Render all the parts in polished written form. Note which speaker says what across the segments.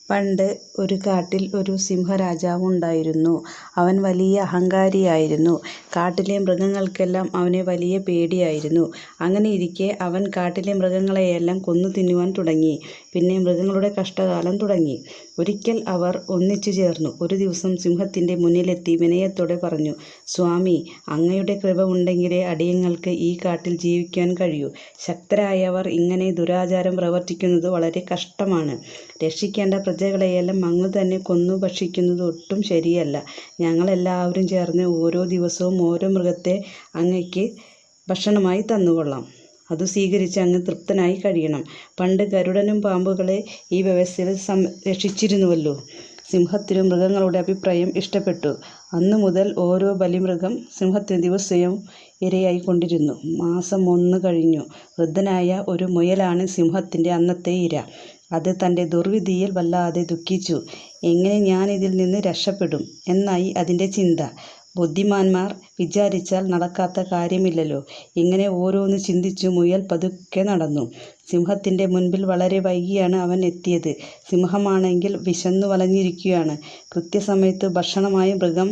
Speaker 1: പണ്ട് ഒരു കാട്ടിൽ ഒരു സിംഹരാജാവ് ഉണ്ടായിരുന്നു. അവൻ വലിയ അഹങ്കാരിയായിരുന്നു. കാട്ടിലെ മൃഗങ്ങൾക്കെല്ലാം അവനെ വലിയ പേടിയായിരുന്നു. അങ്ങനെയിരിക്കെ അവൻ കാട്ടിലെ മൃഗങ്ങളെയെല്ലാം കൊന്നു തിന്നുവാൻ തുടങ്ങി. പിന്നെ മൃഗങ്ങളുടെ കഷ്ടകാലം തുടങ്ങി. ഒരിക്കൽ അവർ ഒന്നിച്ചു ചേർന്നു. ഒരു ദിവസം സിംഹത്തിൻ്റെ മുന്നിലെത്തി വിനയത്തോടെ പറഞ്ഞു, "സ്വാമി, അങ്ങയുടെ കൃപ ഉണ്ടെങ്കിലേ അടിയങ്ങൾക്ക് ഈ കാട്ടിൽ ജീവിക്കാൻ കഴിയൂ. ശക്തരായവർ ഇങ്ങനെ ദുരാചാരം പ്രവർത്തിക്കുന്നത് വളരെ കഷ്ടമാണ്. രക്ഷിക്കേണ്ട പ്രജകളെയെല്ലാം അങ്ങ് തന്നെ കൊന്നു ഭക്ഷിക്കുന്നത് ഒട്ടും ശരിയല്ല. ഞങ്ങളെല്ലാവരും ചേർന്ന് ഓരോ ദിവസവും ഓരോ മൃഗത്തെ അങ്ങയ്ക്ക് ഭക്ഷണമായി തന്നുകൊള്ളാം. അത് സ്വീകരിച്ച് അങ്ങ് തൃപ്തനായി കഴിയണം. പണ്ട് ഗരുഡനും പാമ്പുകളെ ഈ വ്യവസ്ഥയിൽ രക്ഷിച്ചിരുന്നുവല്ലോ." സിംഹത്തിനും മൃഗങ്ങളുടെ അഭിപ്രായം ഇഷ്ടപ്പെട്ടു. അന്നു മുതൽ ഓരോ ബലിമൃഗം സിംഹത്തിന് ദിവസവും ഇരയായിക്കൊണ്ടിരുന്നു. മാസം 1 കഴിഞ്ഞു. വൃദ്ധനായ ഒരു മുയലാണ് സിംഹത്തിൻ്റെ അന്നത്തെ ഇര. അത് തൻ്റെ ദുർവിധിയിൽ വല്ലാതെ ദുഃഖിച്ചു. "എങ്ങനെ ഞാൻ ഇതിൽ നിന്ന് രക്ഷപ്പെടും?" എന്നായി അതിൻ്റെ ചിന്ത. ബുദ്ധിമാന്മാർ വിചാരിച്ചാൽ നടക്കാത്ത കാര്യമില്ലല്ലോ. ഇങ്ങനെ ഓരോന്ന് ചിന്തിച്ചു മുയൽ പതുക്കെ നടന്നു. സിംഹത്തിൻ്റെ മുൻപിൽ വളരെ വൈകിയാണ് അവൻ എത്തിയത്. സിംഹമാണെങ്കിൽ വിശന്നു വലഞ്ഞിരിക്കുകയാണ്. കൃത്യസമയത്ത് ഭക്ഷണമായി മൃഗം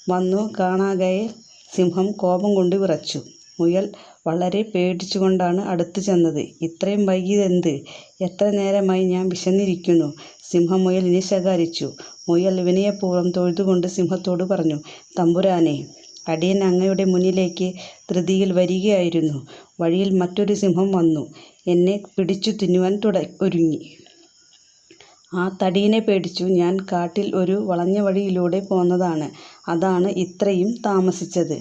Speaker 1: വന്നു കാണാകയാൽ സിംഹം കോപം കൊണ്ട് വിറച്ചു. മുയൽ വളരെ പേടിച്ചുകൊണ്ടാണ് അടുത്തു ചെന്നത്. "ഇത്രയും വൈകിയതെന്ത്? എത്ര നേരമായി ഞാൻ വിശന്നിരിക്കുന്നു." സിംഹം മുയലിനെ ശകാരിച്ചു. മുയൽ വിനയപൂർവ്വം തൊഴുതുകൊണ്ട് സിംഹത്തോട് പറഞ്ഞു, "തമ്പുരാനെ, അടിയൻ അങ്ങയുടെ മുന്നിലേക്ക് ധൃതിയിൽ വരികയായിരുന്നു. വഴിയിൽ മറ്റൊരു സിംഹം വന്നു എന്നെ പിടിച്ചു തിന്നുവാൻ ഒരുങ്ങി. ആ തടിയനെ പേടിച്ചു ഞാൻ കാട്ടിൽ ഒരു വളഞ്ഞ വഴിയിലൂടെ പോന്നതാണ്. അതാണ് ഇത്രയും താമസിച്ചത്.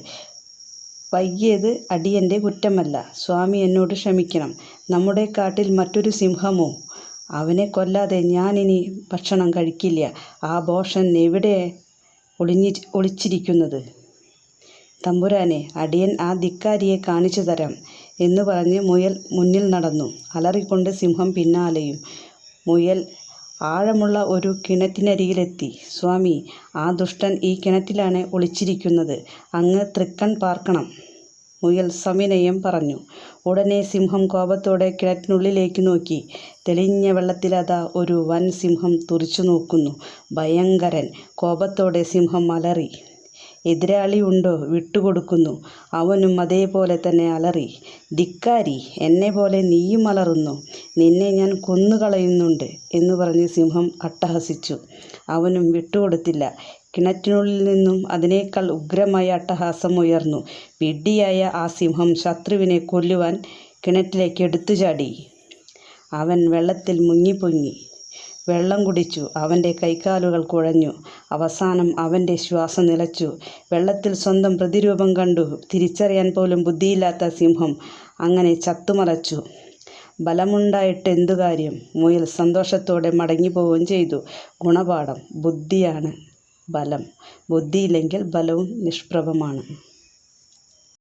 Speaker 1: വൈകിയത് അടിയൻ്റെ കുറ്റമല്ല. സ്വാമി എന്നോട് ക്ഷമിക്കണം." "നമ്മുടെ കാട്ടിൽ മറ്റൊരു സിംഹമോ? അവനെ കൊല്ലാതെ ഞാനിനി ഭക്ഷണം കഴിക്കില്ല. ആ ഭോഷൻ എവിടെ ഒളിച്ചിരിക്കുന്നത്?" "തമ്പുരാനെ, അടിയൻ ആ ധിക്കാരിയെ കാണിച്ചു തരാം." എന്ന് പറഞ്ഞ് മുയൽ മുന്നിൽ നടന്നു. അലറിക്കൊണ്ട് സിംഹം പിന്നാലെയും. മുയൽ ആഴമുള്ള ഒരു കിണറ്റിനരികിലെത്തി. "സ്വാമി, ആ ദുഷ്ടൻ ഈ കിണറ്റിലാണ് ഒളിച്ചിരിക്കുന്നത്. അങ്ങ് തൃക്കൺ പാർക്കണം." മുയൽ സവിനയം പറഞ്ഞു. ഉടനെ സിംഹം കോപത്തോടെ കിണറ്റിനുള്ളിലേക്ക് നോക്കി. തെളിഞ്ഞ വെള്ളത്തിലതാ ഒരു വൻ സിംഹം തുറിച്ചു നോക്കുന്നു. ഭയങ്കരൻ. കോപത്തോടെ സിംഹം അലറി. "എതിരാളി ഉണ്ടോ? വിട്ടുകൊടുക്കുന്നു." അവനും അതേപോലെ തന്നെ അലറി. "ധിക്കാരി, എന്നെപ്പോലെ നീയും അലറുന്നു? നിന്നെ ഞാൻ കൊന്നുകളയുന്നുണ്ട്." എന്ന് പറഞ്ഞ് സിംഹം അട്ടഹസിച്ചു. അവനും വിട്ടുകൊടുത്തില്ല. കിണറ്റിനുള്ളിൽ നിന്നും അതിനേക്കാൾ ഉഗ്രമായ അട്ടഹാസം ഉയർന്നു. വിഡ്ഢിയായ ആ സിംഹം ശത്രുവിനെ കൊല്ലുവാൻ കിണറ്റിലേക്ക് എടുത്തുചാടി. അവൻ വെള്ളത്തിൽ മുങ്ങിപ്പൊങ്ങി. വെള്ളം കുടിച്ചു. അവൻ്റെ കൈകാലുകൾ കുഴഞ്ഞു. അവസാനം അവൻ്റെ ശ്വാസം നിലച്ചു. വെള്ളത്തിൽ സ്വന്തം പ്രതിരൂപം കണ്ടു തിരിച്ചറിയാൻ പോലും ബുദ്ധിയില്ലാത്ത സിംഹം അങ്ങനെ ചത്തുമലച്ചു. ബലമുണ്ടായിട്ട് എന്തു കാര്യം? മുയൽ സന്തോഷത്തോടെ മടങ്ങിപ്പോവുകയും ചെയ്തു. ഗുണപാഠം: ബുദ്ധിയാണ് ബലം. ബുദ്ധിയില്ലെങ്കിൽ ബലവും നിഷ്പ്രഭമാണ്.